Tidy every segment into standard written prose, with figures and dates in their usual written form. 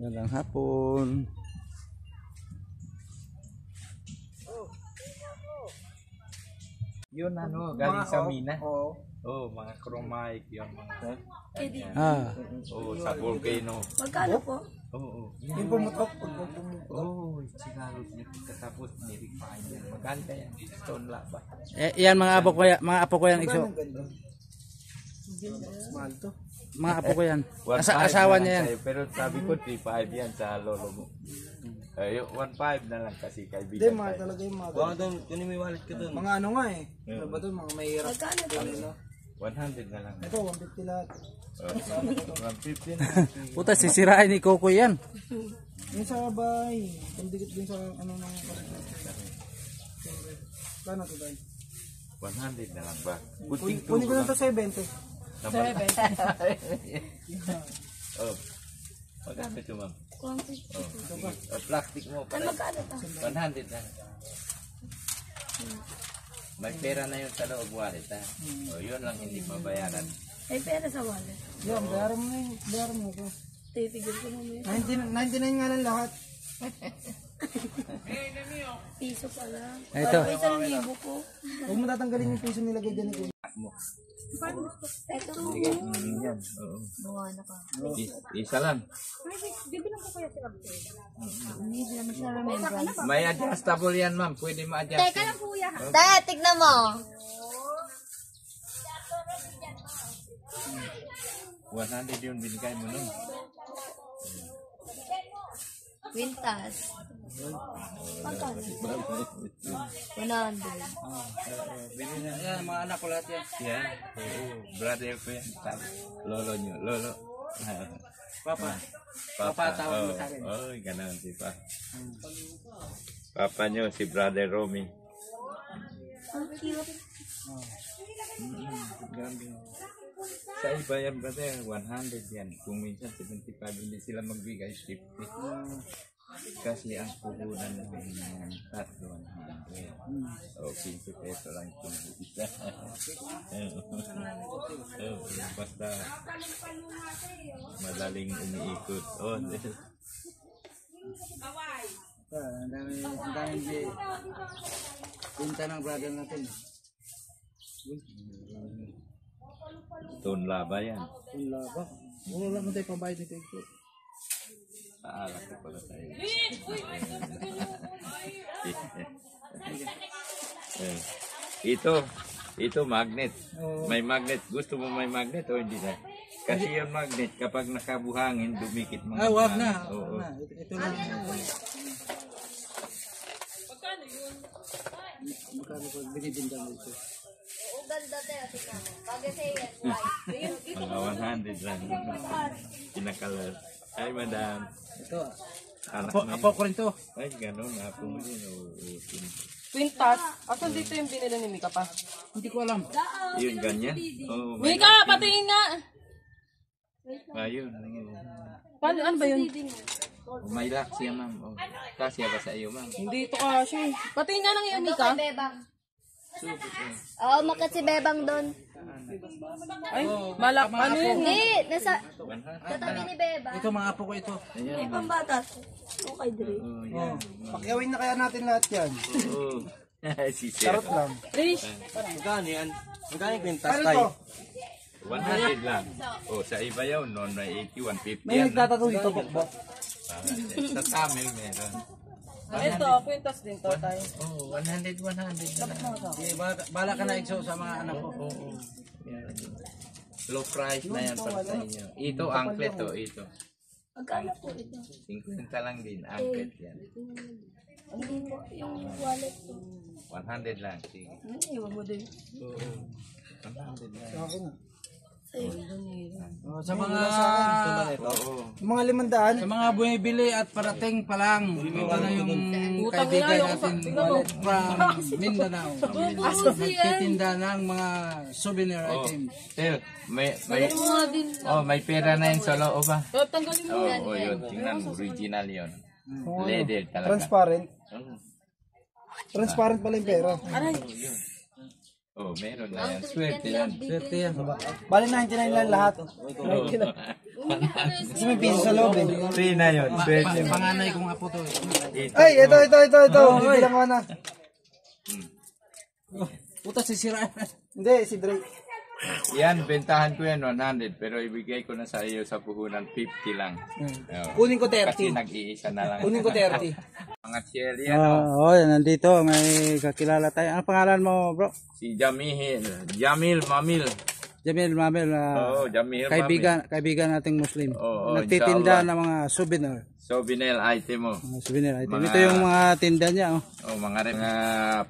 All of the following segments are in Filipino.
Magandang hapon. Yun ano, galing sa mina. Oo, mga chromic yun. Sa volcano. Magkano po? Oo. Yung pumutok. Oo, sinalot niya. Tapos nirifine yan. Magkano kaya? Stone lava. Yan mga apo ko yan, Igso. Mahal to. Mga apo ko yan. 1.5 Asawa na niya yan. lang sa'yo. Pero sabi ko 3.5 yan sa lolo mo. 1.5 na lang kasi Hindi, kaibigan mahal tayo. talaga yung mga Baka doon, kunin mo yung wallet ko doon. mga ano nga eh. Ano ba doon? Mga mahirap. Magkano po? 100 na lang. Ito, 150 lahat. 150 na. Puta, sisirain ni Kokoy yan. Yung sa bahay. Pagdikit din sa ano nang plano to tayo. 100 na lang ba? Kunin ko lang to 70. Oh. Magkano ito, ma'am? Quantity. Plastic mo pa. Magkano to? 100 na. May pera na yun sa loob wallet, ha? O, yun lang hindi mabayaran. May pera sa wallet. Yan, bayaran mo na yun. Bayaran mo ko. Titigil ko naman yun. 99 nga lang lahat. Piso pala. Ito. Parang 1,000 po. Huwag mo tatanggalin yung piso nilagay dyan ni Ito. Yan, oo. Bunga na ka. Isa lang. Hindi naman siya remembrance. May adjustable yan, ma'am. Pwede ma-adjust. Teka lang kuya. Dahil, tignan mo. 100 yun binigay mo nun. Quintas. Magkano? 100. Bili na. Yan, mga anak ko lahat yan. Yan. Oo. Brother ko yan. Lolo nyo. Lolo. Papa. Papa. Papa, tawag mo sa akin. Oh, ganun si pa. Papa nyo, si Brother Romy. Ang cute. Grabe. Sa iba yan, brother, 100 yan. Kung minsan 75, hindi sila magbigay 50. Kasi ang puhunan ng tatlo, 100. O, 15 peso lang itong isa. Basta madaling umiikot. Oh, Ang dami pinta ng brother natin. stone lava yan. Yung laba. Wala mo tayo pambayad nito, Igso. Paalam ko pala tayo. Ito magnet. May magnet. Gusto mo may magnet o hindi na? Kasi yung magnet, kapag nakabuhangin, dumikit mga Wag na. Oo. Ito lang. Magkano pag binibinta mo ito? Ganda tayo, tignan mo. Bagay sa'yo yan. White. Mga 100 lang. Pinakalas. Ay, madam. Ito. Anak Apo ko rin to. Ay, ganun. Apo mo yun. Quintas? Asan dito yung binili ni Mika pa? Hindi ko alam. Yun, ganyan. Oh, Mika, patingin nga! Ayun. Paano, ano ba yun? May lock siya, ma'am. Oh. Kasya ba sa iyo, ma'am? Hindi ito kasi. Patingin nga lang yung Mika. Bebang. Oo, makat si Bebang doon. Ay, malak. Ano yun? Hindi, nasa tabi ni Bebang. Ito mga apo ko ito. May pambatas. Okay, Dre. Oh, yan. Pakyawin na kaya natin lahat yan. Oo. Si Sir. Charot lang. Trish, Magkano yan? Magkano yung quintas Ano tayo? to? 100 lang. Oh, sa iba yun, noon may 80, 150 May yan. nagtatato dito, Pokbo. Sa Tamil meron. ito, quintas din to tayo. Oh, 100 na lang. Bala ka na, Igso, sa mga anak ko. Oo. Yan. Low price na yan para sa inyo. Ito, anklet to, ito. Magkano po ito? 50 lang din, anklet yan. Hindi mo yung wallet ko. 100 lang, sige. Iwan mo din. Oo. 100 lang. Okay na. Sa mga Oo. Yung mga 500. sa mga bumibili at parating pa lang. Ito na yung kaibigan natin from Mindanao. Nagtitinda ng mga souvenir items. Sir, may pera na yun sa loob ba? Tanggalin mo. Oo, yun. Tingnan mo, original yun. Leather talaga. Transparent. Oo. Transparent pala yung pera. Aray. Oh, meron na yan. Swerte yan. Swerte yan. Bali 99 lang lahat. Oo. Kasi may piso sa loob eh. Free na yun. Pwede. Panganay kong apo to. Ay, ito. Bibilang ko na. Puta sisira. Hindi, si Drake. Yan, bentahan ko yan 100 pero ibigay ko na sa iyo sa puhunan 50 lang. Oo. Kunin ko Kasi 30. nag-iisa na lang. Kunin ko 30. Mga chill yan, oh. Oh, nandito may kakilala tayo. Ano pangalan mo, bro? Si Jamil Mamil. Jamil Mabel. Oo, Jamil Kaibigan nating Muslim. Oo, Nagtitinda inshallah. ng mga souvenir. Souvenir item mo. Souvenir item. Mga- Ito yung mga tinda niya. Oh. Mga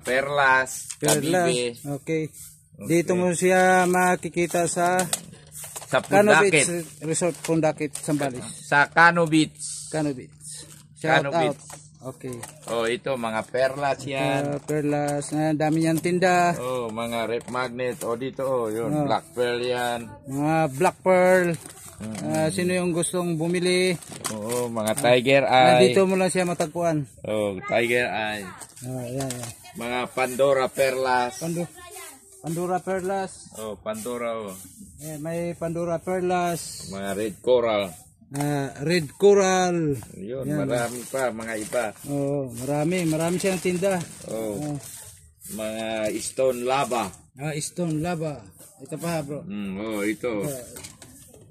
perlas, Perlas. kabibe, Okay. Dito mo siya makikita sa sa Cano Pundakit. Beach Resort, Pundakit, Sambales. Sa Cano Beach. Cano Beach. Shout Cano out. Beach. Okay. Oh, ito mga perlas yan. Perlas. Dami niyang tinda. Oh, mga rep magnet. Oh, dito oh, yun, black pearl yan. Mga black pearl. Sino yung gustong bumili? Oo, mga tiger eye. Dito mo lang siya matagpuan. Oh, tiger eye. Yan. Mga Pandora perlas. Pandora Perlas. Oh, Pandora oh. May Pandora Perlas. Mga red coral. Red Coral. Yun, marami pa, mga iba. Oh, marami siyang tinda. Oh. Mga stone lava. Stone Lava. Ito pa, bro. Oh, ito.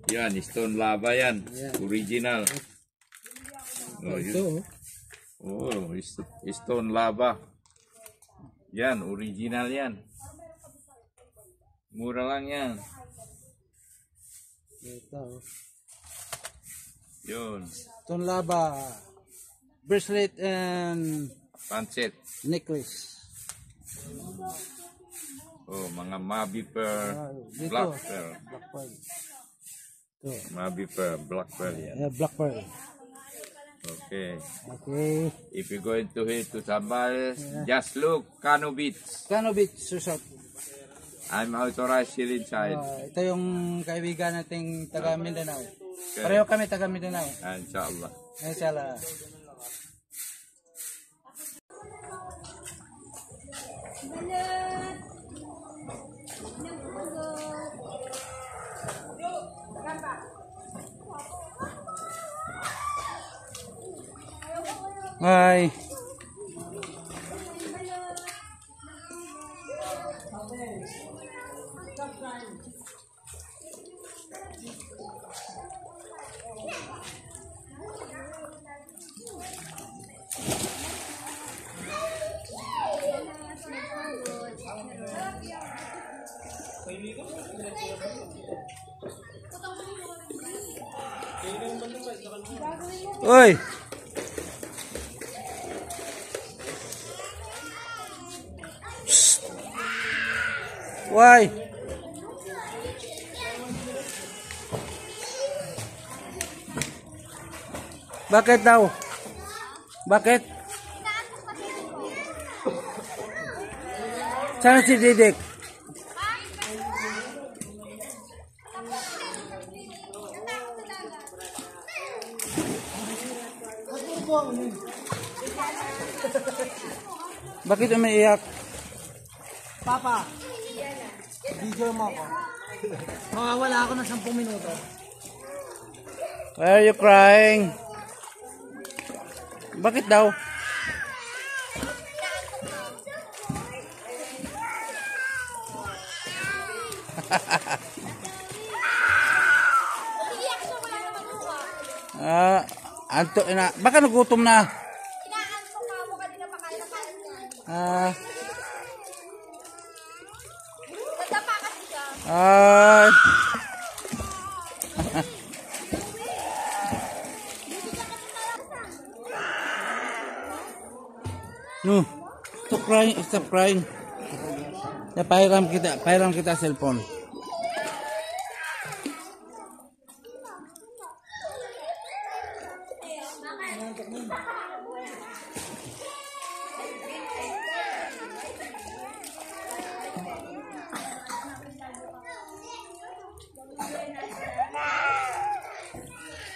Yan, stone lava yan. Original. Oh, Ito. oh, stone lava. Yan, original yan. Mura lang yan. Ito. Yun. Stone Lava. Bracelet and Pancet. necklace. Oh, mga Mabi pearl. Dito. Black pearl. Black Pearl. Ito. Mabi pearl. Black pearl yan. Black Pearl. Okay. Okay. If you're going to hit to Sambales, just look, Cano Beach. Cano Beach Resort. I'm authorized here inside. Ito yung kaibigan nating taga Mindanao. Okay. Pareho kami taga Mindanao. Inshallah. Inshallah. Bye. Oi. Psst. Why? Bakit daw? Bakit? Saan si Didik? Bakit umiiyak? Papa, video mo ako. Mawawala ako ng 10 minuto. Why are you crying? Bakit daw? Baka nagutom na. Inaantok ka mo kanina pa kayo nakain ka. Nadapa kasi siya. No. Stop crying. Ya, pairam kita cellphone.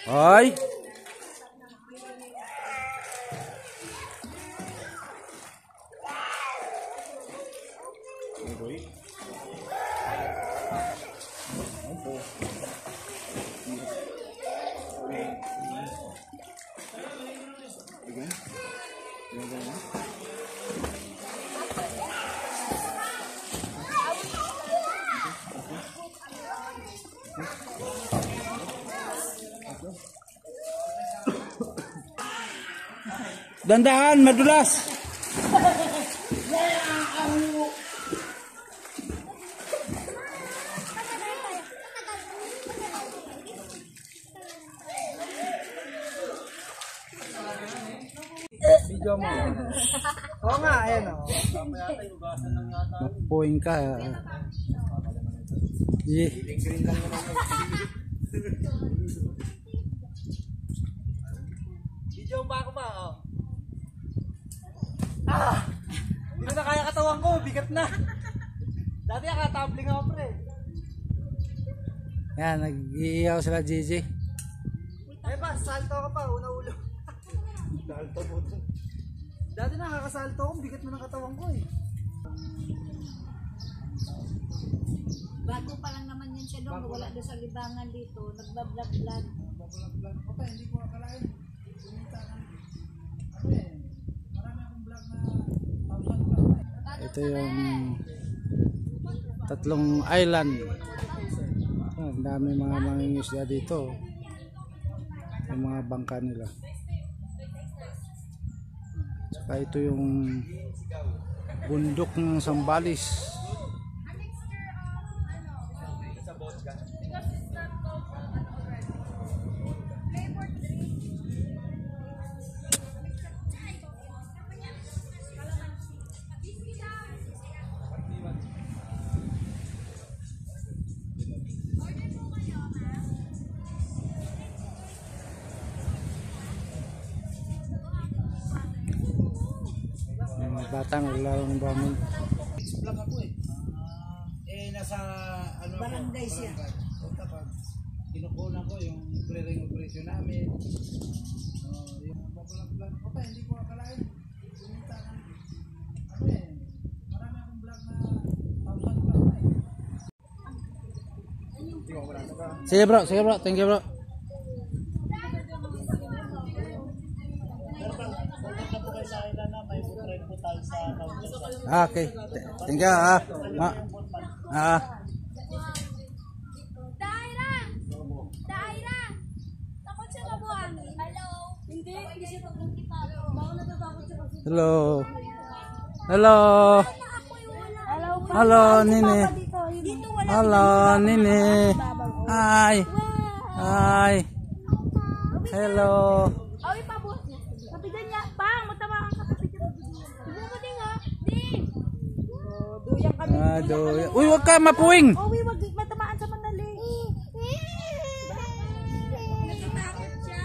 Hoy. Dandahan, madulas. Oo nga, ayan o. Mapuing ka. Video pa ako pa, oh. Hindi na kaya katawan ko, bigat na. Dati nakatabling ako, pre. Yan, nag-iiyaw sila Gigi. Eh ba, salto ka pa, una ulo. Salto po. Dati nakakasalto ako, bigat na ng katawan ko eh. Bago pa lang naman yan siya doon. Wala doon sa libangan dito. Nagbablog-vlog. Hindi ko akalain. Marami akong vlog na 1,000 vlog. Ito yung tatlong island. Ang dami mga mangingisda dito. Yung mga bangka nila. Saka ito yung bundok ng Zambales. Mga bata naglalaro ng bangon. Vlog ako eh. Nasa ano Barangay siya. Punta pag kinukunan ko yung clearing operation namin. Yung vlog ko pa, hindi ko akalain. Pumunta ng marami akong vlog na 1,000 vlog na eh. Sige bro, thank you bro. Okay, thank you Daira! Takot siya mabuhan. Hello? Hindi siya pagkita. Baka natatakot siya kasi. Hello. Hello. Hello, Nini. Dito wala. Hello, Nini. Hi. Hi. Hello. Awi pa po. Kapitan niya. Bang, matamaan ka kapitan. Tignan mo din ha. Ding. Duyang kami. Doy. Uy, wag ka mapuing. Awi, wag matamaan sa manali. Natatakot siya.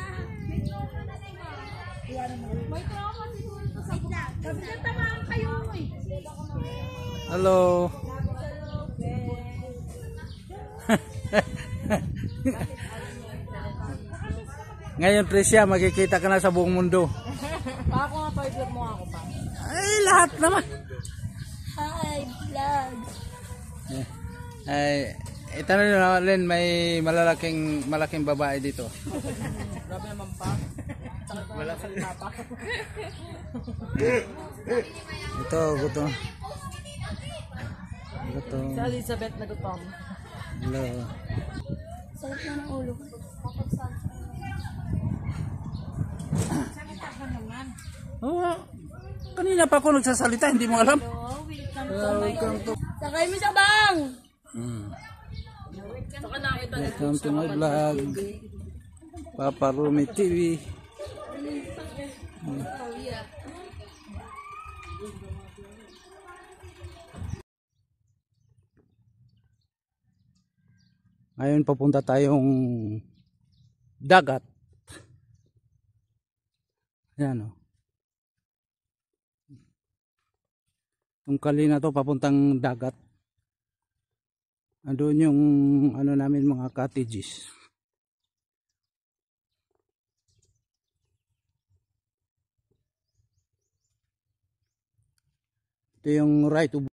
May trauma siguro sa buka. Kapitan, tamaan kayo. Hello. Ngayon Tricia, makikita ka na sa buong mundo. Ako nga pa, i-vlog mo ako pa. Ay, lahat naman. Hi, vlog. Ay, itanong nyo na, Len, may malaking babae dito. Grabe naman pa. Wala salita pa. Ito, gutom. Gutom. Si Elizabeth na gutom. Hello. Sakit na ng ulo. Oh, kanina pa ako nagsasalita, hindi mo alam. Welcome to... Sakay mo siya, bang! Saka nakita na Welcome to my vlog. Papa Rumi TV. Ngayon papunta tayong dagat. Yan o. Itong kali na to papuntang dagat. Andun yung ano namin mga cottages. Ito yung right of